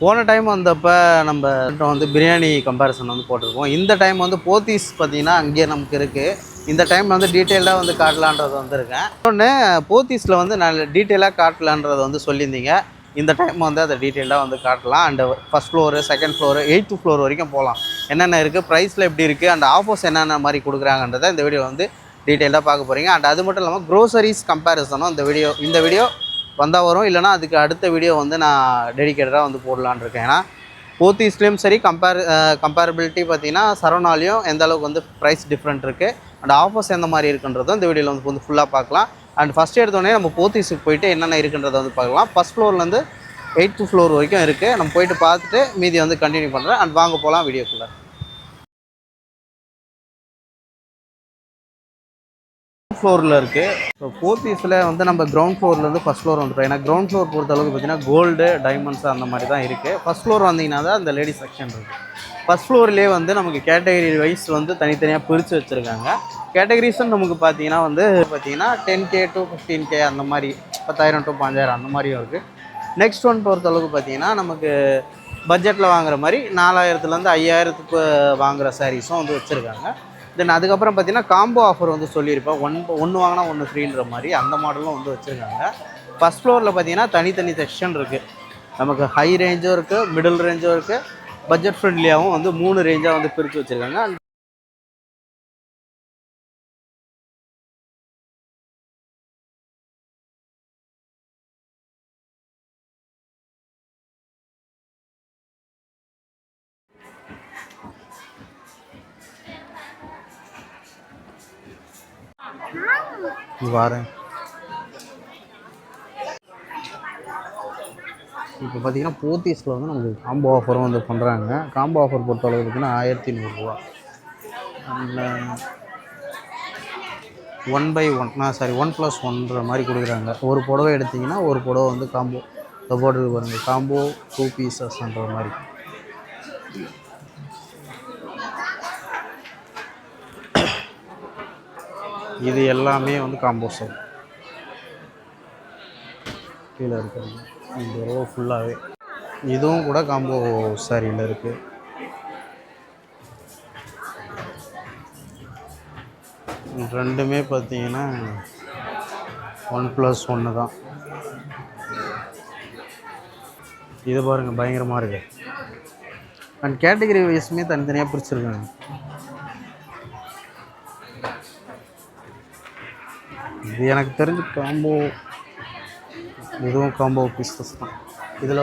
போன டைம் வந்தப்போ நம்ம வந்து பிரியாணி கம்பேரிசன் வந்து போட்டிருக்கோம். இந்த டைம் வந்து போத்தீஸ் பார்த்தீங்கன்னா அங்கேயே நமக்கு இருக்குது. இந்த டைம் வந்து டீட்டெயிலாக வந்து காட்டலான்றது வந்திருக்கேன். இன்னொன்று போத்தீஸில் வந்து நான் டீட்டெயிலாக காட்டலான்றதை வந்து சொல்லியிருந்தீங்க. இந்த டைம் வந்து அதை டீட்டெயிலாக வந்து காட்டலாம். And first floor, second floor, 8th floor வரைக்கும் போகலாம். என்னென்ன இருக்குது, ப்ரைஸில் எப்படி இருக்குது, அண்ட் ஆஃபர்ஸ் என்னென்ன மாதிரி கொடுக்குறாங்கன்றதை இந்த வீடியோ வந்து டீட்டெயிலாக பார்க்க போகிறீங்க. அண்ட் அது மட்டும் இல்லாமல் க்ரோசரிஸ் கம்பேரிசனும் இந்த வீடியோ வந்தால் வரும். இல்லைனா அதுக்கு அடுத்த வீடியோ வந்து நான் டெடிக்கேட்டடாக வந்து போடலான்னு இருக்கேன். ஏன்னா போத்தீஸ்லேயும் சரி கம்பேரபிலிட்டி பார்த்தீங்கன்னா சரவணாலையும் எந்த அளவுக்கு வந்து ப்ரைஸ் டிஃப்ரெண்ட் இருக்குது அண்ட் ஆஃபர்ஸ் எந்த மாதிரி இருக்குன்றதும் இந்த வீடியோவில் வந்து ஃபுல்லாக பார்க்கலாம். அண்ட் ஃபஸ்ட் எடுத்தோடனே நம்ம போத்தீஸுக்கு போயிட்டு என்னென்ன இருக்குன்றதை வந்து பார்க்கலாம். ஃபஸ்ட் ஃப்ளோர்லேருந்து 8th ஃப்ளோர் வரைக்கும் இருக்குது. நம்ம போயிட்டு பார்த்துட்டு மீதி வந்து கண்டினியூ பண்ணுறேன். அண்ட் வாங்க போகலாம் வீடியோக்குள்ளே. ஃப்ளோரில் இருக்குது. ஸோ போத்தீஸில் வந்து நம்ம கிரவுண்ட் ஃப்ளோர்லேருந்து ஃபஸ்ட் ஃப்ளோர் வந்துட்டோம். ஏன்னா கிரவுண்ட் ஃப்ளோர் பொறுத்தளவுக்கு பார்த்தீங்கன்னா கோல்டு, டைமண்ட்ஸ் அந்த மாதிரி தான் இருக்குது. ஃபஸ்ட் ஃப்ளோர் வந்தீங்கன்னா தான் அந்த லேடிஸ் செக்ஷன் இருக்குது. ஃபஸ்ட் ஃப்ளோர்லேயே வந்து நமக்கு கேட்டகரி வைஸ் வந்து தனித்தனியாக பிரித்து வச்சுருக்காங்க. கேட்டகரிஸும் நமக்கு பார்த்தீங்கன்னா 10K to 15K அந்த மாதிரி, 10,000 to 5,000 அந்த மாதிரியும் இருக்குது. நெக்ஸ்ட் ஒன் பொறுத்தளவுக்கு பார்த்தீங்கன்னா நமக்கு பட்ஜெட்டில் வாங்குற மாதிரி 4,000லேருந்து 5,000க்கு வாங்குகிற சாரீஸும் வந்து வச்சுருக்காங்க. தென் அதுக்கப்புறம் பார்த்தீங்கன்னா காம்போ ஆஃபர் வந்து சொல்லியிருப்பேன். ஒன்று வாங்கினா ஒன்று ஃப்ரீன்ற மாதிரி அந்த மாடலும் வந்து வச்சுருக்காங்க. ஃபஸ்ட் ஃப்ளோரில் பார்த்தீங்கன்னா தனித்தனி செக்ஷன் இருக்குது. நமக்கு ஹை ரேஞ்சும் இருக்குது, மிடில் ரேஞ்சும் இருக்குது, பட்ஜெட் ஃப்ரெண்ட்லியாகவும் வந்து 3 ரேஞ்சாக வந்து பிரித்து வச்சுருக்காங்க. வரேன். இப்போ பார்த்தீங்கன்னா போத்தீஸில் வந்து நமக்கு காம்போ ஆஃபரும் வந்து பண்ணுறாங்க. காம்போ ஆஃபர் பொறுத்தளவுக்கு பார்த்தீங்கன்னா 1,100 ரூபா. அதில் 1+1 மாதிரி கொடுக்குறாங்க. ஒரு புடவை எடுத்திங்கன்னா ஒரு புடவை வந்து காம்போ போட்டுருக்கு பாருங்கள். காம்போ 2 பீசஸ்ன்ற மாதிரி. இது எல்லாமே வந்து காம்போ சார். கீழே இருக்கிறது இந்த ரோ ஃபுல்லாகவே இதுவும் கூட காம்போ சாரியில் இருக்குது. ரெண்டுமே பார்த்தீங்கன்னா 1+1 தான். இது பாருங்கள் பயங்கரமாக இருக்குது. அண்ட் கேட்டகரி வைஸுமே தனித்தனியாக பிரிச்சுருக்காங்க. இது எனக்கு தெரிஞ்சு காம்போ, இதுவும் காம்போ பீசஸ் தான். இதில்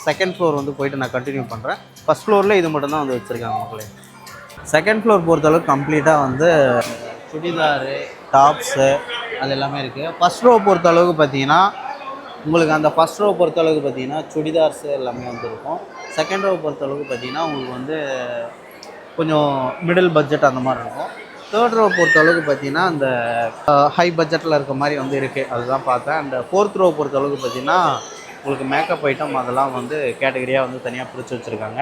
செகண்ட் ஃப்ளோர் வந்து போயிட்டு நான் கண்டினியூ பண்ணுறேன். ஃபஸ்ட் ஃப்ளோரில் இது மட்டும் தான் வந்து வச்சுருக்காங்க மக்களே. செகண்ட் ஃப்ளோர் பொறுத்தளவுக்கு கம்ப்ளீட்டாக வந்து சுடிதாரு, டாப்ஸு அது எல்லாமே இருக்குது. ஃபஸ்ட் ரோ பொறுத்தளவுக்கு பார்த்தீங்கன்னா உங்களுக்கு அந்த ஃபஸ்ட் ரோ பொறுத்தளவுக்கு பார்த்தீங்கன்னா சுடிதார்ஸு எல்லாமே வந்து இருக்கும். செகண்ட் ரோ பொறுத்தளவுக்கு பார்த்தீங்கன்னா உங்களுக்கு வந்து கொஞ்சம் மிடில் பட்ஜெட் அந்த மாதிரி இருக்கும். தேர்ட் ரோ பொறுத்தளவுக்கு பார்த்தீங்கன்னா அந்த ஹை பட்ஜெட்டில் இருக்க மாதிரி வந்து இருக்குது. அதுதான் பார்த்தேன். அண்ட் ஃபோர்த் ரோ பொறுத்தளவுக்கு பார்த்தீங்கன்னா உங்களுக்கு மேக்கப் ஐட்டம் அதெல்லாம் வந்து கேட்டகரியாக வந்து தனியாக பிரித்து வச்சுருக்காங்க.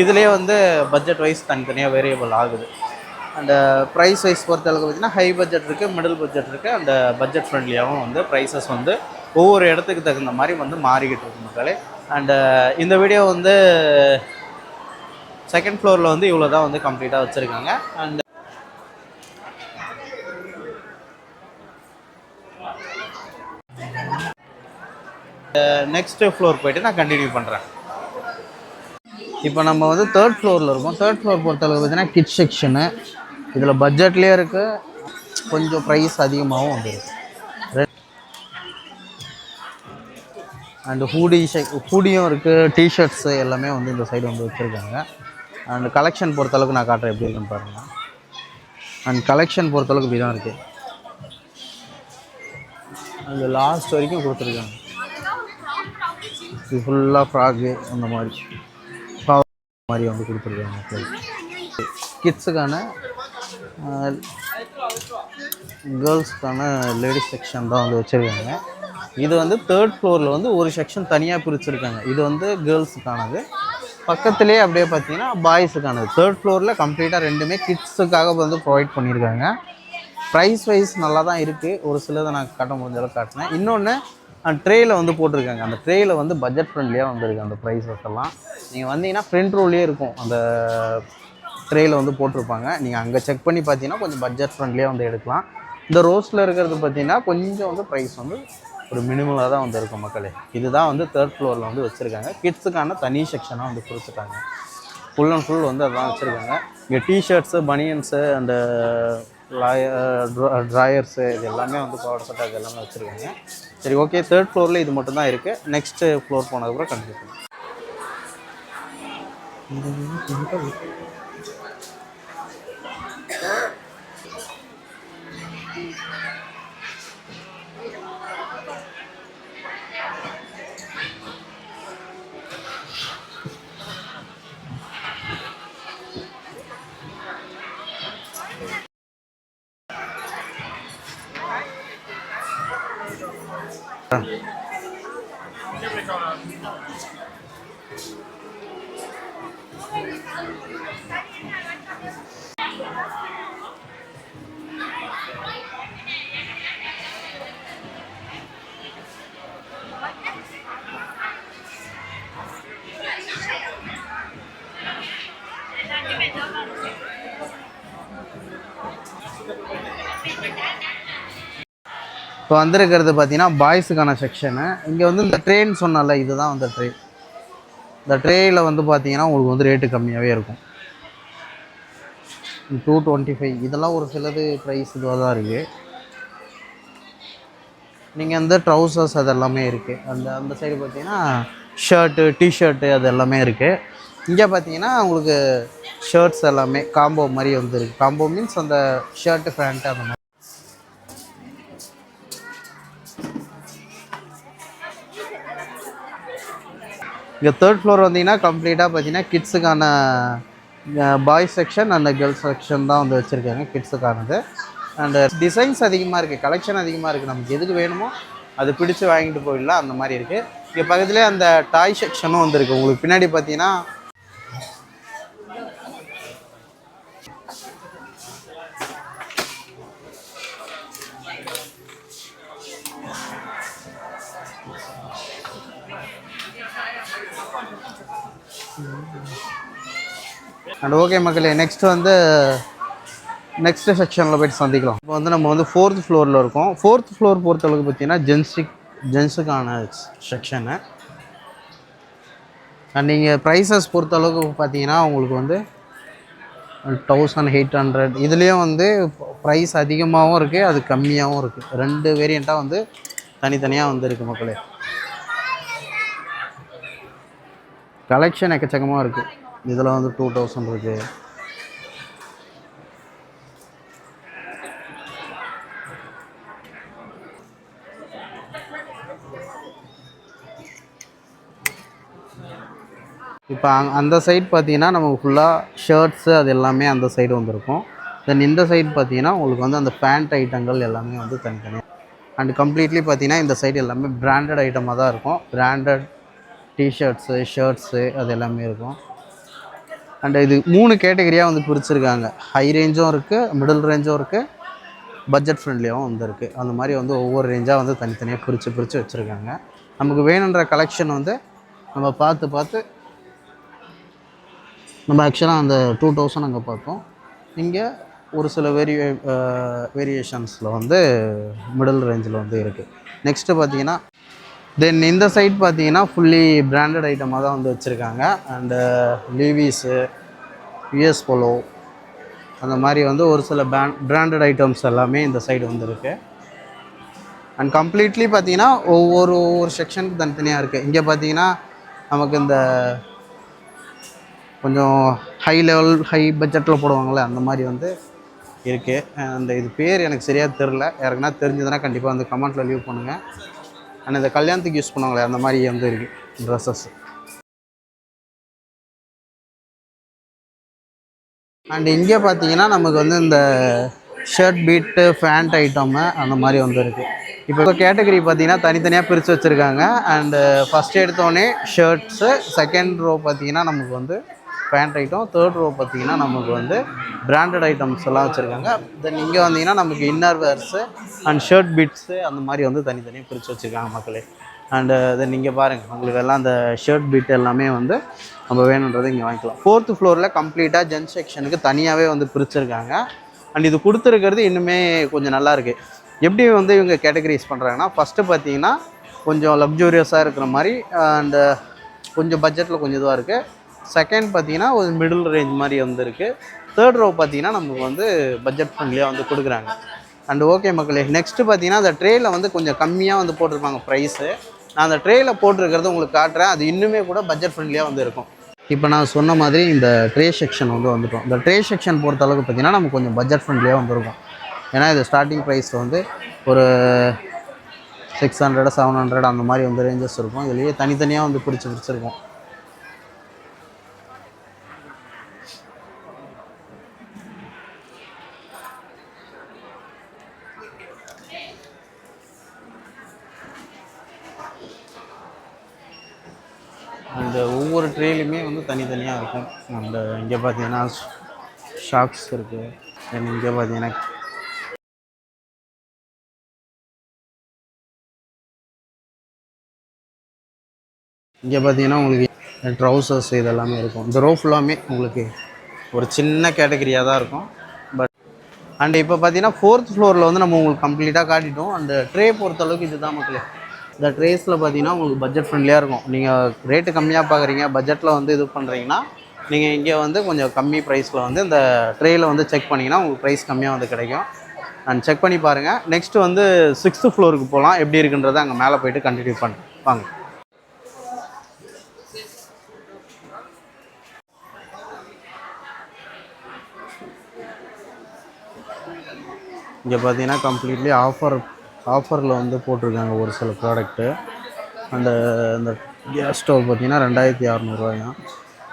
இதுலேயே வந்து பட்ஜெட் வைஸ் தனித்தனியாக வேரியபிள் ஆகுது. அண்ட் ப்ரைஸ் வைஸ் பொறுத்தளவுக்கு பார்த்திங்கன்னா ஹை பட்ஜெட் இருக்குது, மிடில் பட்ஜெட் இருக்குது, அண்ட் பட்ஜெட் ஃப்ரெண்ட்லியாகவும் வந்து ப்ரைஸஸ் வந்து ஒவ்வொரு இடத்துக்கு தகுந்த மாதிரி வந்து மாறிக்கிட்டு இருக்கு மக்களே. அண்டு இந்த வீடியோ வந்து செகண்ட் ஃப்ளோரில் வந்து இவ்வளோ தான் வந்து கம்ப்ளீட்டாக வச்சுருக்காங்க. அண்ட் நெக்ஸ்ட்டு ஃப்ளோர் போய்ட்டு நான் கண்டினியூ பண்ணுறேன். இப்போ நம்ம வந்து தேர்ட் ஃப்ளோரில் இருக்கோம். தேர்ட் ஃப்ளோர் பொறுத்தளவுக்கு பார்த்தீங்கன்னா கிட்ஸ் செக்ஷனு. இதில் பட்ஜெட்லேயே இருக்குது, கொஞ்சம் ப்ரைஸ் அதிகமாகவும் வந்துருக்கு. அண்டு ஹூடியும் இருக்குது, டிஷர்ட்ஸு எல்லாமே வந்து இந்த சைடு வந்து வச்சுருக்காங்க. அண்ட் கலெக்ஷன் பொறுத்தளவுக்கு நான் காட்டுறேன் எப்படி இருக்குன்னு பாருங்கள். அண்ட் கலெக்ஷன் பொறுத்தளவுக்கு இப்படி தான் இருக்குது. அந்த லாஸ்ட் வரைக்கும் கொடுத்துருக்காங்க. இது ஃபுல்லாக ஃப்ராக்கு அந்த மாதிரி வந்து கொடுத்துருக்காங்க. கிட்ஸுக்கான கேர்ள்ஸ்க்கான லேடிஸ் செக்ஷன் தான் வந்து வச்சுருக்காங்க. இது வந்து 3rd ஃப்ளோரில் வந்து ஒரு செக்ஷன் தனியாக பிரிச்சுருக்காங்க. இது வந்து கேர்ள்ஸுக்கானது. பக்கத்துலேயே அப்படியே பார்த்தீங்கன்னா பாய்ஸுக்கானது. 3rd ஃப்ளோரில் கம்ப்ளீட்டாக ரெண்டுமே கிட்ஸுக்காக வந்து ப்ரொவைட் பண்ணியிருக்காங்க. ப்ரைஸ் வைஸ் நல்லா தான் இருக்குது. ஒரு சிலதை நான் காட்ட முடிஞ்ச அளவுக்கு காட்டினேன். இன்னொன்று ட்ரேயில் வந்து போட்டிருக்காங்க. அந்த ட்ரேயில் வந்து பட்ஜெட் ஃப்ரெண்ட்லியாக வந்துருக்கு அந்த ப்ரைஸஸ் எல்லாம். நீங்கள் வந்தீங்கன்னா ஃப்ரண்ட் ரோலேயே இருக்கும், அந்த ட்ரேயில் வந்து போட்டிருப்பாங்க. நீங்கள் அங்கே செக் பண்ணி பார்த்தீங்கன்னா கொஞ்சம் பட்ஜெட் ஃப்ரெண்ட்லியாக வந்து எடுக்கலாம். இந்த ரோஸில் இருக்கிறது பார்த்தீங்கன்னா கொஞ்சம் வந்து ப்ரைஸ் வந்து ஒரு மினிமலாக தான் வந்து இருக்கும் மக்களே. இதுதான் வந்து 3rd ஃப்ளோரில் வந்து வச்சுருக்காங்க. கிட்ஸுக்கான தனி செக்ஷனாக வந்து கொடுத்துட்டாங்க. ஃபுல் அண்ட் ஃபுல் வந்து அதெல்லாம் வச்சுருக்காங்க. இங்கே டிஷர்ட்ஸு, பனியன்ஸு அண்டு ட்ராயர்ஸு இது எல்லாமே வந்து பவர் செட் அது எல்லாமே வச்சுருக்காங்க. சரி, ஓகே. 3rd ஃப்ளோரில் இது மட்டும் தான் இருக்குது. நெக்ஸ்ட்டு ஃப்ளோர் போனதுக்கப்புறம் கண்டிப்பாக பண்ணுவோம். இப்போ வந்திருக்கிறது பார்த்தீங்கன்னா பாய்ஸுக்கான செக்ஷனு. இங்கே வந்து இந்த ட்ரெயின் சொன்னால இதுதான் வந்து ட்ரெயின். இந்த ட்ரேயில் வந்து பார்த்தீங்கன்னா உங்களுக்கு வந்து ரேட்டு கம்மியாகவே இருக்கும். 225 இதெல்லாம் ஒரு சிலது ப்ரைஸ் இதுவாக தான் இருக்குது. நீங்கள் வந்து ட்ரௌசர்ஸ் அது எல்லாமே இருக்குது. அந்த சைடு பார்த்தீங்கன்னா ஷர்ட்டு, டிஷர்ட்டு அது எல்லாமே இருக்குது. இங்கே பார்த்தீங்கன்னா உங்களுக்கு ஷர்ட்ஸ் எல்லாமே காம்போ மாதிரி வந்துருக்கு. காம்போ மீன்ஸ் அந்த ஷர்ட்டு, பேண்ட்டு அந்த மாதிரி. இங்கே 3rd ஃப்ளோர் வந்தீங்கன்னா கம்ப்ளீட்டாக பார்த்தீங்கன்னா கிட்ஸுக்கான பாய்ஸ் செக்ஷன் அந்த கேர்ள்ஸ் செக்ஷன் தான் வந்து வச்சுருக்காங்க கிட்ஸுக்கானது. அண்டு டிசைன்ஸ் அதிகமாக இருக்குது, கலெக்ஷன் அதிகமாக இருக்குது. நமக்கு எதுக்கு வேணுமோ அது பிடிச்சி வாங்கிட்டு போயிடலாம், அந்த மாதிரி இருக்குது. இங்கே பக்கத்துலேயே அந்த டாய் செக்ஷனும் வந்துருக்கு. உங்களுக்கு பின்னாடி பார்த்தீங்கன்னா அண்ட் ஓகே மக்களே, நெக்ஸ்ட்டு வந்து நெக்ஸ்ட்டு செக்ஷனில் போய்ட்டு சந்திக்கலாம். இப்போ வந்து நம்ம வந்து 4th ஃப்ளோரில் இருக்கோம். 4th ஃப்ளோர் பொறுத்தளவுக்கு பார்த்தீங்கன்னா ஜென்ஸுக்கான செக்ஷனு. அண்ட் நீங்கள் ப்ரைஸஸ் பொறுத்தளவுக்கு பார்த்தீங்கன்னா உங்களுக்கு வந்து 1800 இதுலேயும் வந்து ப்ரைஸ் அதிகமாகவும் இருக்குது, அது கம்மியாகவும் இருக்குது. 2 வேரியண்ட்டாக வந்து தனித்தனியாக வந்து இருக்குது மக்களே. கலெக்ஷன் எக்கச்சக்கமாக இருக்குது. இதில் வந்து 2000 இருக்குது. இப்போ அந்த சைட் பார்த்தீங்கன்னா நமக்கு ஃபுல்லாக ஷர்ட்ஸு அது எல்லாமே அந்த சைடு வந்துருக்கும். தென் இந்த சைடு பார்த்தீங்கன்னா உங்களுக்கு வந்து அந்த பேண்ட் ஐட்டங்கள் எல்லாமே வந்து தனித்தனியாக. அண்ட் கம்ப்ளீட்லி பார்த்தீங்கன்னா இந்த சைடு எல்லாமே பிராண்டட் ஐட்டமாக தான் இருக்கும். பிராண்டட் டிஷர்ட்ஸு, ஷர்ட்ஸு அது எல்லாமே இருக்கும். அண்ட் இது 3 கேட்டகரியாக வந்து பிரிச்சுருக்காங்க. ஹை ரேஞ்சும் இருக்குது, மிடில் ரேஞ்சும் இருக்குது, பட்ஜெட் ஃப்ரெண்ட்லியாகவும் வந்து இருக்குது. அந்த மாதிரி வந்து ஒவ்வொரு ரேஞ்சாக வந்து தனித்தனியாக பிரித்து வச்சுருக்காங்க. நமக்கு வேணுன்ற கலெக்ஷன் வந்து நம்ம பார்த்து நம்ம ஆக்சுவலாக அந்த 2000 அங்கே பார்த்தோம். இங்கே ஒரு சில வேரியேஷன்ஸில் வந்து மிடில் ரேஞ்சில் வந்து இருக்குது. நெக்ஸ்ட்டு பார்த்தீங்கன்னா தென் இந்த சைட் பார்த்தீங்கன்னா ஃபுல்லி பிராண்டட் ஐட்டமாக தான் வந்து வச்சுருக்காங்க. அண்டு லீவிஸு, யூஎஸ் போலோ அந்த மாதிரி வந்து ஒரு சில பிராண்டட் ஐட்டம்ஸ் எல்லாமே இந்த சைடு வந்து இருக்குது. அண்ட் கம்ப்ளீட்லி பார்த்தீங்கன்னா ஒவ்வொரு செக்ஷனுக்கு தனித்தனியாக இருக்குது. இங்கே பார்த்தீங்கன்னா நமக்கு இந்த கொஞ்சம் ஹை பட்ஜெட்டில் போடுவாங்களே அந்த மாதிரி வந்து இருக்குது. அந்த இது பேர் எனக்கு சரியாக தெரில. யாருக்குன்னா தெரிஞ்சதுன்னா கண்டிப்பாக வந்து கமெண்ட்டில் லீவ் பண்ணுங்கள். அண்ட் இந்த கல்யாணத்துக்கு யூஸ் பண்ணுவாங்களே அந்த மாதிரி வந்து இருக்குது ட்ரெஸ்ஸஸ். அண்ட் இங்கே பார்த்தீங்கன்னா நமக்கு வந்து இந்த ஷர்ட் பீட்டு ஃபேண்ட் ஐட்டமு அந்த மாதிரி வந்து இருக்குது. இப்போ கேட்டகரி பார்த்தீங்கன்னா தனித்தனியாக பிரித்து வச்சுருக்காங்க. அண்டு ஃபஸ்ட் எடுத்தோடனே ஷர்ட்ஸு, செகண்ட் ரோ பார்த்தீங்கன்னா நமக்கு வந்து பேண்ட் ஐட்டம், தேர்ட் ரோ பார்த்தீங்கன்னா நமக்கு வந்து பிராண்டட் ஐட்டம்ஸ் எல்லாம் வச்சுருக்காங்க. தென் இங்கே வந்தீங்கன்னா நமக்கு inner wears and shirt beads அந்த மாதிரி வந்து தனித்தனியாக பிரித்து வச்சுருக்காங்க மக்களே. அண்டு தென் இங்கே பாருங்கள், உங்களுக்கு எல்லாம் அந்த ஷர்ட் பீட் எல்லாமே வந்து நம்ம வேணுன்றதை இங்கே வாங்கிக்கலாம். 4th ஃப்ளோரில் கம்ப்ளீட்டாக ஜென்ஸ் செக்ஷனுக்கு தனியாகவே வந்து பிரிச்சுருக்காங்க. அண்ட் இது கொடுத்துருக்கிறது இன்னுமே கொஞ்சம் நல்லாயிருக்கு. எப்படி வந்து இவங்க கேட்டகரைஸ் பண்ணுறாங்கன்னா, ஃபஸ்ட்டு பார்த்தீங்கன்னா கொஞ்சம் லக்ஸூரியஸாக இருக்கிற மாதிரி அண்டு கொஞ்சம் பட்ஜெட்டில் கொஞ்சம் இதுவாக இருக்குது. செகண்ட் பார்த்தீங்கன்னா ஒரு மிடில் ரேஞ்ச் மாதிரி வந்து இருக்குது. தேர்ட் ரோ பார்த்தீங்கன்னா நமக்கு வந்து பட்ஜெட் ஃப்ரெண்ட்லியாக வந்து கொடுக்குறாங்க. அண்ட் ஓகே மக்களே, நெக்ஸ்ட்டு பார்த்தீங்கன்னா அந்த ட்ரேயில் வந்து கொஞ்சம் கம்மியாக வந்து போட்டிருப்பாங்க ப்ரைஸு. நான் அந்த ட்ரேயில் போட்டிருக்கிறது உங்களுக்கு காட்டுறேன். அது இன்னுமே கூட பட்ஜெட் ஃப்ரெண்ட்லியாக வந்து இருக்கும். இப்போ நான் சொன்ன மாதிரி இந்த ட்ரே செக்ஷன் வந்து வந்துட்டோம். இந்த ட்ரே செக்ஷன் பொறுத்த அளவுக்கு பார்த்திங்கன்னா நமக்கு கொஞ்சம் பட்ஜெட் ஃப்ரெண்ட்லியாக வந்துருக்கும். ஏன்னா இது ஸ்டார்டிங் ப்ரைஸ் வந்து ஒரு 600 700 அந்த மாதிரி வந்து ரேஞ்சஸ் இருக்கும். இதுலேயே தனித்தனியாக வந்து பிடிச்சிருக்கும். அந்த ஒவ்வொரு ட்ரேலையுமே வந்து தனித்தனியாக இருக்கும். அண்ட் இங்கே பார்த்தீங்கன்னா ஷாக்ஸ் இருக்குது. தென் இங்கே பார்த்தீங்கன்னா உங்களுக்கு ட்ரௌசர்ஸ் இதெல்லாமே இருக்கும். இந்த ரோ ஃபுல்லாமே உங்களுக்கு ஒரு சின்ன கேட்டகரியாக தான் இருக்கும். பட் அண்ட் இப்போ பார்த்தீங்கன்னா 4th ஃப்ளோரில் வந்து நம்ம உங்களுக்கு கம்ப்ளீட்டாக காட்டிட்டோம். அந்த ட்ரே பொறுத்தளவுக்கு இது தான் மக்களே. இந்த ட்ரேஸில் பார்த்தீங்கன்னா உங்களுக்கு பட்ஜெட் ஃப்ரெண்ட்லியாக இருக்கும். நீங்கள் ரேட்டு கம்மியாக பார்க்குறீங்க, பட்ஜெட்டில் வந்து இது பண்ணுறீங்கன்னா நீங்கள் இங்கே வந்து கொஞ்சம் கம்மி ப்ரைஸில் வந்து இந்த ட்ரேயில் வந்து செக் பண்ணிங்கன்னா உங்களுக்கு ப்ரைஸ் கம்மியாக வந்து கிடைக்கும். அண்ட் செக் பண்ணி பாருங்கள். நெக்ஸ்ட்டு வந்து 6th ஃப்ளோருக்கு போகலாம். எப்படி இருக்குன்றதை அங்கே மேலே போய்ட்டு கண்டினியூ பண்ணுறேன் வாங்க. இங்கே பார்த்தீங்கன்னா கம்ப்ளீட்லி ஆஃபரில் வந்து போட்டிருக்காங்க ஒரு சில ப்ராடக்ட்டு. அந்த இந்த கேஸ் ஸ்டவ் பார்த்தீங்கன்னா 2600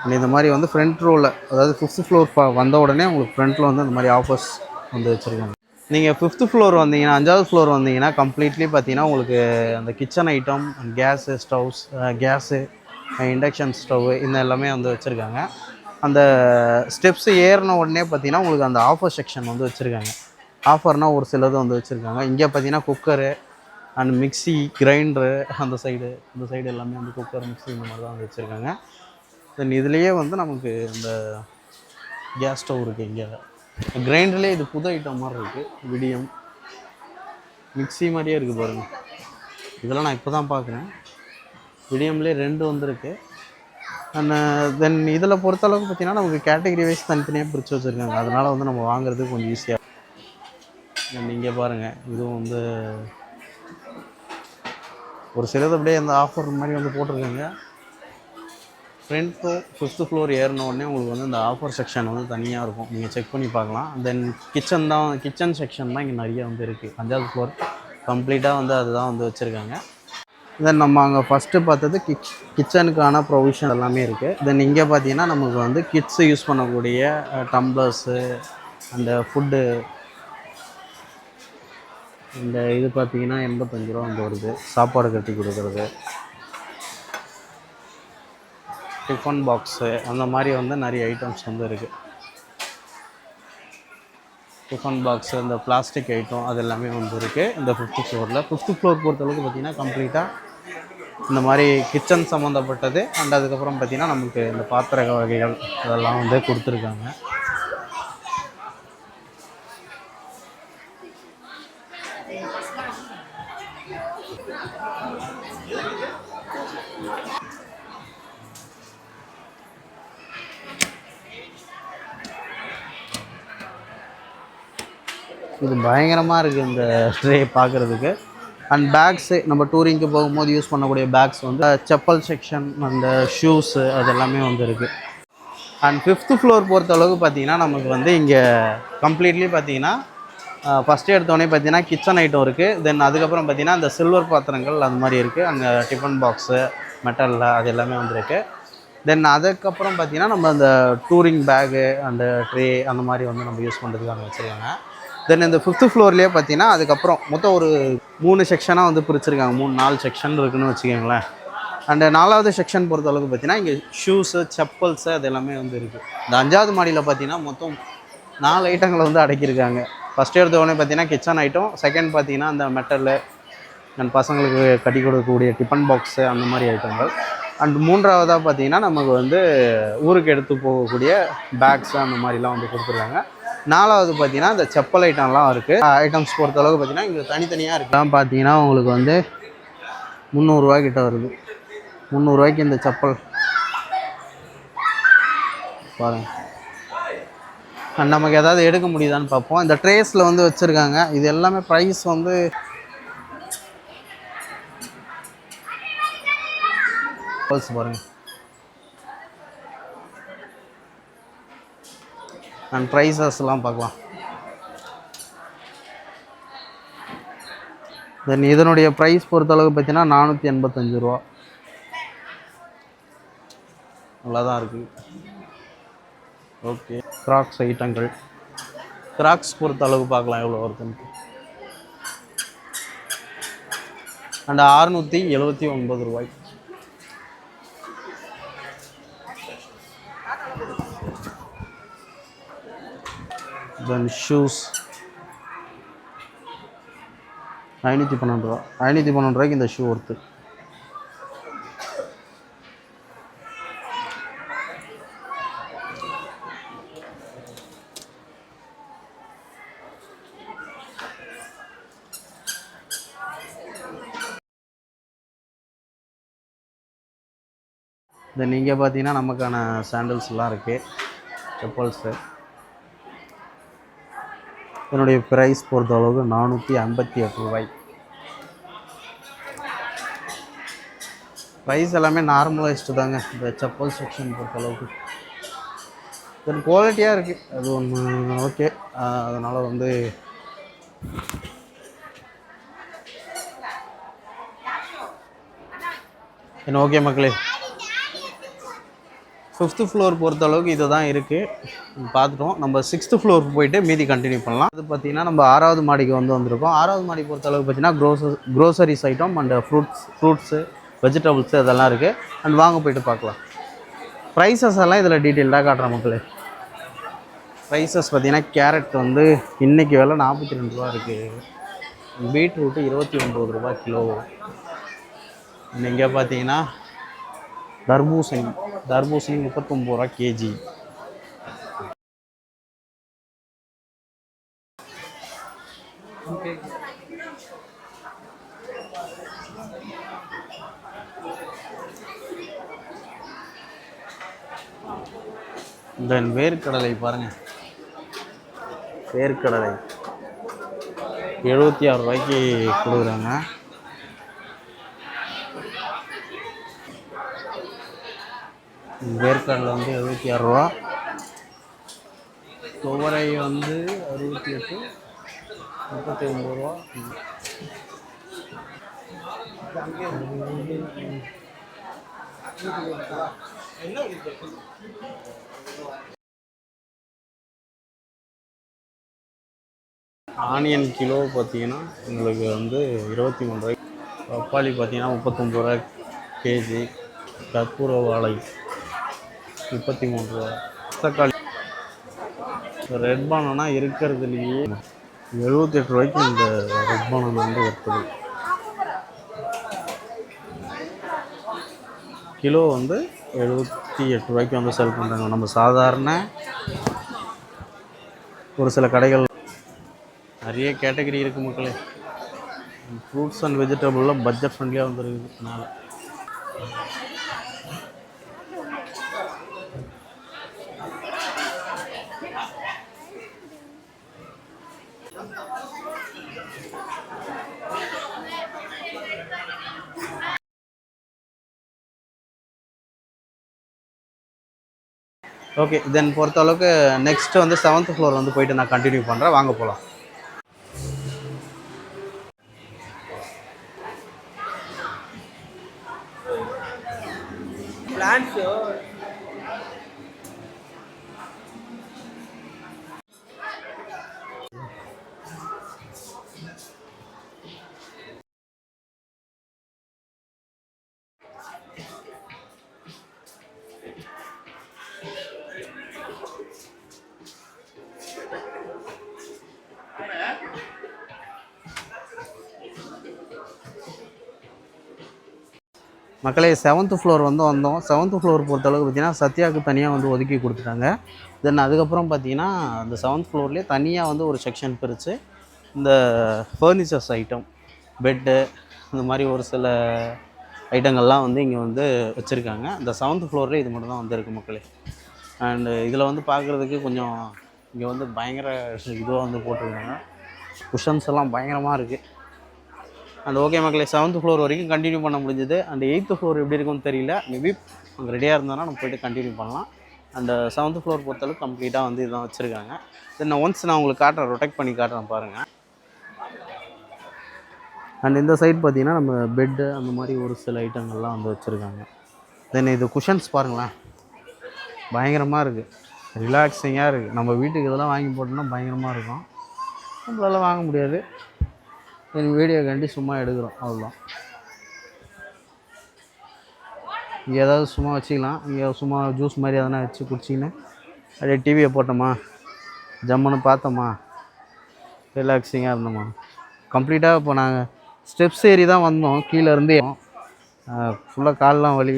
அண்ட் இந்த மாதிரி வந்து ஃப்ரண்ட் ரோவில், அதாவது 5th ஃப்ளோர் வந்த உடனே உங்களுக்கு ஃப்ரண்ட்டில் வந்து அந்த மாதிரி ஆஃபர்ஸ் வந்து வச்சுருக்காங்க. நீங்கள் 5th ஃப்ளோர் வந்தீங்கன்னா, 5வது ஃப்ளோர் வந்தீங்கன்னா கம்ப்ளீட்லி பார்த்தீங்கன்னா உங்களுக்கு அந்த kitchen item, gas stoves, gas, induction stove இந்த எல்லாமே வந்து வச்சுருக்காங்க. அந்த ஸ்டெப்ஸு ஏறின உடனே பார்த்தீங்கன்னா உங்களுக்கு அந்த ஆஃபர் செக்ஷன் வந்து வச்சுருக்காங்க. ஆஃபர்னால் ஒரு சிலது வந்து வச்சுருக்காங்க. இங்கே பார்த்தீங்கன்னா குக்கரு அண்ட் மிக்சி, கிரைண்டரு, அந்த சைடு எல்லாமே வந்து குக்கர், மிக்சி இந்த மாதிரி தான் வந்து வச்சுருக்காங்க. தென் இதுலேயே வந்து நமக்கு இந்த கேஸ் ஸ்டவ் இருக்குது. இங்கே கிரைண்டர்லேயே இது புது ஐட்டம் மாதிரி இருக்குது. விடியம் மிக்சி மாதிரியே இருக்குது பாருங்கள். இதெல்லாம் நான் இப்போ தான் பார்க்குறேன். விடியம்லேயே 2 வந்துருக்கு. அண்ட் தென் இதில் பொறுத்தளவுக்கு பார்த்திங்கன்னா நமக்கு கேட்டகரி வைஸ் தனித்தனியாக பிரித்து வச்சுருக்காங்க. அதனால் வந்து நம்ம வாங்குறதுக்கு கொஞ்சம் ஈஸியாக. நீங்கள் பாருங்கள், இதுவும் வந்து ஒரு சிலது அப்படியே அந்த ஆஃபர் மாதிரி வந்து போட்டிருக்காங்க. ஃப்ரண்ட் ரோ 5th ஃப்ளோர் ஏறினோடனே உங்களுக்கு வந்து இந்த ஆஃபர் செக்ஷன் வந்து தனியாக இருக்கும். நீங்கள் செக் பண்ணி பார்க்கலாம். தென் கிச்சன் செக்ஷன் தான் இங்கே நிறைய வந்து இருக்குது. 5வது ஃப்ளோர் கம்ப்ளீட்டாக வந்து அதுதான் வந்து வச்சுருக்காங்க. தென் நம்ம அங்கே ஃபஸ்ட்டு பார்த்தது கிச்சனுக்கான ப்ரொவிஷன் எல்லாமே இருக்குது. தென் இங்கே பார்த்தீங்கன்னா நமக்கு வந்து கிட்ஸு யூஸ் பண்ணக்கூடிய டம்ளர்ஸு அந்த ஃபுட்டு, இந்த இது பார்த்தீங்கன்னா 85 ரூபா வந்து வருது. சாப்பாடு கட்டி கொடுக்குறது, டிஃபன் பாக்ஸு அந்த மாதிரி வந்து நிறைய ஐட்டம்ஸ் வந்து இருக்குது. டிஃபன் பாக்ஸு, இந்த பிளாஸ்டிக் ஐட்டம் அது எல்லாமே வந்து இருக்குது இந்த 5th ஃப்ளோரில். 5th ஃப்ளோர் பொறுத்தளவுக்கு பார்த்திங்கன்னா கம்ப்ளீட்டாக இந்த மாதிரி கிச்சன் சம்மந்தப்பட்டது. அண்ட் அதுக்கப்புறம் பார்த்திங்கன்னா நமக்கு இந்த பாத்திர வகைகள் அதெல்லாம் வந்து கொடுத்துருக்காங்க. இது பயங்கரமாக இருக்குது இந்த ட்ரே பார்க்குறதுக்கு. அண்ட் பேக்ஸு, நம்ம டூரிங்க்கு போகும்போது யூஸ் பண்ணக்கூடிய பேக்ஸ் வந்து செப்பல் செக்ஷன், அந்த ஷூஸு அது எல்லாமே வந்து இருக்குது. அண்ட் 5th ஃப்ளோர் பொறுத்தளவுக்கு பார்த்திங்கன்னா நமக்கு வந்து இங்கே கம்ப்ளீட்லி பார்த்திங்கன்னா ஃபஸ்ட்டு எடுத்தோடனே பார்த்திங்கன்னா கிச்சன் ஐட்டம் இருக்குது. தென் அதுக்கப்புறம் பார்த்திங்கன்னா அந்த சில்வர் பாத்திரங்கள் அந்த மாதிரி இருக்குது. அங்கே டிஃபன் பாக்ஸு மெட்டலில் அது எல்லாமே வந்துருக்கு. தென் அதுக்கப்புறம் பார்த்திங்கன்னா நம்ம அந்த டூரிங் பேகு, அந்த ட்ரே அந்த மாதிரி வந்து நம்ம யூஸ் பண்ணுறதுக்கான வச்சுருக்காங்க. தென் இந்த 5th ஃப்ளோர்லேயே பார்த்தீங்கன்னா அதுக்கப்புறம் மொத்தம் ஒரு 3 செக்ஷனாக வந்து பிரிச்சிருக்காங்க. 4 செக்ஷன் இருக்குதுன்னு வச்சுக்கோங்களேன். அண்டு 4வது செக்ஷன் பொறுத்தளவுக்கு பார்த்தீங்கன்னா இங்கே ஷூஸு, செப்பல்ஸு அது எல்லாமே வந்து இருக்குது. இந்த 5வது மாடியில் பார்த்தீங்கன்னா மொத்தம் 4 ஐட்டங்களை வந்து அடக்கியிருக்காங்க. ஃபஸ்ட் எடுத்தோடனே பார்த்தீங்கன்னா கிச்சன் ஐட்டம், செகண்ட் பார்த்தீங்கன்னா அந்த மெட்டலு அண்ட் பசங்களுக்கு கட்டி கொடுக்கக்கூடிய டிஃபன் பாக்ஸு அந்த மாதிரி ஐட்டங்கள். அண்ட் 3வதாக பார்த்தீங்கன்னா நமக்கு வந்து ஊருக்கு எடுத்து போகக்கூடிய பேக்ஸு அந்த மாதிரிலாம் வந்து கொடுத்துருக்காங்க. 4வது பார்த்தீங்கன்னா இந்த செப்பல் ஐட்டம்லாம் இருக்குது. ஐட்டம்ஸ் பொறுத்தளவுக்கு பார்த்தீங்கன்னா இங்கே தனித்தனியாக இருக்குதான். பார்த்தீங்கன்னா உங்களுக்கு வந்து 300 ரூபா கிட்ட வருது. 300 ரூபாய்க்கு இந்த செப்பல் பாருங்க. நமக்கு எதாவது எடுக்க முடியுதான்னு பார்ப்போம். இந்த ட்ரேஸில் வந்து வச்சுருக்காங்க. இது எல்லாமே ப்ரைஸ் வந்து பாருங்க. அண்ட் ப்ரைஸஸ்லாம் பார்க்கலாம். தென் இதனுடைய ப்ரைஸ் பொறுத்தளவுக்கு பார்த்தீங்கன்னா 485 ரூபா. நல்லா தான் இருக்குது. ஓகே, கிராக்ஸ் ஐட்டங்கள். கிராக்ஸ் பொறுத்த அளவு பார்க்கலாம் எவ்வளோ வருதுன்ட்டு. அண்ட் 679 ரூபாய். தென் ஷூஸ் 512 ரூபா. 512 ரூபாய்க்கு இந்த ஷூ ஒர்த்து. தென் இங்கே பார்த்தீங்கன்னா நமக்கான சாண்டல்ஸ்லாம் இருக்குது, செப்பல்ஸு. இதனுடைய ப்ரைஸ் பொறுத்த அளவுக்கு 458 ரூபாய். ப்ரைஸ் எல்லாமே நார்மலைஸ்டு தாங்க இந்த செப்பல் செக்ஷன் பொறுத்த அளவுக்கு. தென் குவாலிட்டியாக இருக்குது, அது ஒன்று ஓகே. அதனால் வந்து என்ன ஓகே மக்களே. 5th ஃப்ளோர் பொறுத்தளவுக்கு இது தான் இருக்குது, பார்த்துட்டோம். நம்ம 6th ஃப்ளோர் போயிட்டு மீதி கண்டினியூ பண்ணலாம். அது பார்த்திங்கன்னா நம்ம 6வது மாடிக்கு வந்திருக்கோம். 6வது மாடி பொறுத்தளவுக்கு பார்த்திங்கன்னா groceries item and fruits, vegetables இதெல்லாம் இருக்குது. அண்ட் வாங்க போய்ட்டு பார்க்கலாம். ப்ரைஸஸ் எல்லாம் இதில் டீட்டெயில்டாக காட்டுறேன் மக்களே. ப்ரைஸஸ் பார்த்திங்கன்னா கேரட் வந்து இன்றைக்கி விலை 42 ரூபா இருக்குது. பீட்ரூட்டு 29 ரூபா கிலோ. இங்கே பார்த்தீங்கன்னா தர்பூசணி 39 ரூபா கேஜி. தென் வேர்க்கடலை பாருங்கள், வேர்க்கடலை 76 ரூபாய்க்கு கொடுக்குறாங்க. வேர்க்கடலை வந்து 76 ரூபா. துவரை வந்து 68, 39 ரூபா. ஆனியன் கிலோ பார்த்தீங்கன்னா உங்களுக்கு வந்து 23 ரூபாய். பப்பாளி பார்த்தீங்கன்னா 39 ரூபா கேஜி. கற்பூர வாழை 33 ரூபா. தக்காளி ரெட் பனானா இருக்கிறதுலையே 78 ரூபாய்க்கு இந்த ரெட் பனானா வந்து வருது. கிலோ வந்து 78 ரூபாய்க்கு வந்து செல் பண்ணுறாங்க. நம்ம சாதாரண ஒரு சில கடைகள் நிறைய கேட்டகரி இருக்குது மக்களே. ஃப்ரூட்ஸ் அண்ட் வெஜிடபிள்லாம் பட்ஜெட் ஃப்ரெண்ட்லியாக வந்துருக்குதுனால. ஓகே, தென் பொறுத்த அளவுக்கு நெக்ஸ்ட் வந்து 7th ஃப்ளோர் வந்து போயிட்டு நான் கண்டினியூ பண்ணுறேன். வாங்க போகலாம். மக்களே 7th ஃப்ளோர் வந்து வந்தோம். 7th ஃப்ளோர் பொறுத்தளவுக்கு பார்த்தீங்கன்னா சத்யாவுக்கு தனியாக வந்து ஒதுக்கி கொடுத்துட்டாங்க. தென் அதுக்கப்புறம் பார்த்தீங்கன்னா அந்த 7th ஃப்ளோர்லேயே தனியாக வந்து ஒரு செக்ஷன் பிரித்து இந்த ஃபர்னிச்சர்ஸ் ஐட்டம், பெட்டு, இந்த மாதிரி ஒரு சில ஐட்டங்கள்லாம் வந்து இங்கே வந்து வச்சுருக்காங்க. இந்த 7th ஃப்ளோரில் இது மட்டும் தான் வந்துருக்கு மக்களே. அண்டு இதில் வந்து பார்க்குறதுக்கு கொஞ்சம் இங்கே வந்து பயங்கர இதுவாக வந்து போட்டிருக்காங்க. குஷன்ஸ் எல்லாம் பயங்கரமாக இருக்குது. அண்ட் ஓகே மக்களே, 7th ஃப்ளோர் வரைக்கும் கண்டினியூ பண்ண முடிஞ்சது. அண்ட் 8th ஃப்ளோர் எப்படி இருக்குன்னு தெரியல. மேபி அங்கே ரெடியாக இருந்தோன்னா நம்ம போய்ட்டு கண்டினியூ பண்ணலாம். அண்ட் 7th ஃப்ளோர் பொறுத்தளவுக்கு கம்ப்ளீட்டாக வந்து இதுதான் வச்சுருக்காங்க. தென் ஒன்ஸ் நான் உங்களுக்கு காட்டுறேன், ரொட்டேட் பண்ணி காட்டுறேன் பாருங்கள். அண்ட் இந்த சைட் பார்த்தீங்கன்னா நம்ம பெட்டு அந்த மாதிரி ஒரு சில ஐட்டங்கள்லாம் வந்து வச்சுருக்காங்க. தென் இது குஷன்ஸ் பாருங்களேன், பயங்கரமாக இருக்குது, ரிலாக்ஸிங்காக இருக்குது. நம்ம வீட்டுக்கு இதெல்லாம் வாங்கி போட்டோம்னா பயங்கரமாக இருக்கும். நம்மளால் வாங்க முடியாது. தென் வீடியோ கண்டி சும்மா எடுக்கிறோம், அவ்வளோதான். இங்கே ஏதாவது சும்மா வச்சுக்கலாம். இங்கே சும்மா ஜூஸ் மாதிரி எதனா வச்சு குடிச்சின்னு அப்படியே டிவியை போட்டோமா, ஜம்முன்னு பார்த்தோமா, ரிலாக்ஸிங்காக இருந்தோமா. கம்ப்ளீட்டாக இப்போ நாங்கள் ஸ்டெப்ஸ் ஏறி தான் வந்தோம். கீழே இருந்தே ஃபுல்லாக கால்லாம் வலி.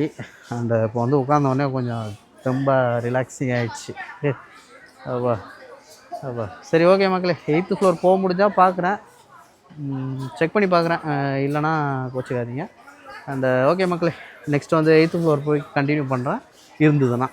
அண்ட் இப்போ வந்து உட்காந்தோடனே கொஞ்சம் ரொம்ப ரிலாக்ஸிங் ஆகிடுச்சு. அப்பா அப்பா. சரி ஓகே மக்களே, 8th ஃப்ளோர் போக முடிஞ்சால் பார்க்குறேன், செக் பண்ணி பார்க்குறேன். இல்லைனா கோச்சிக்காதீங்க. அண்ட் ஓகே மக்களே, நெக்ஸ்ட் வந்து 8th ஃப்ளோர் போய் கண்டினியூ பண்ணுறேன் இருந்ததுன்னா.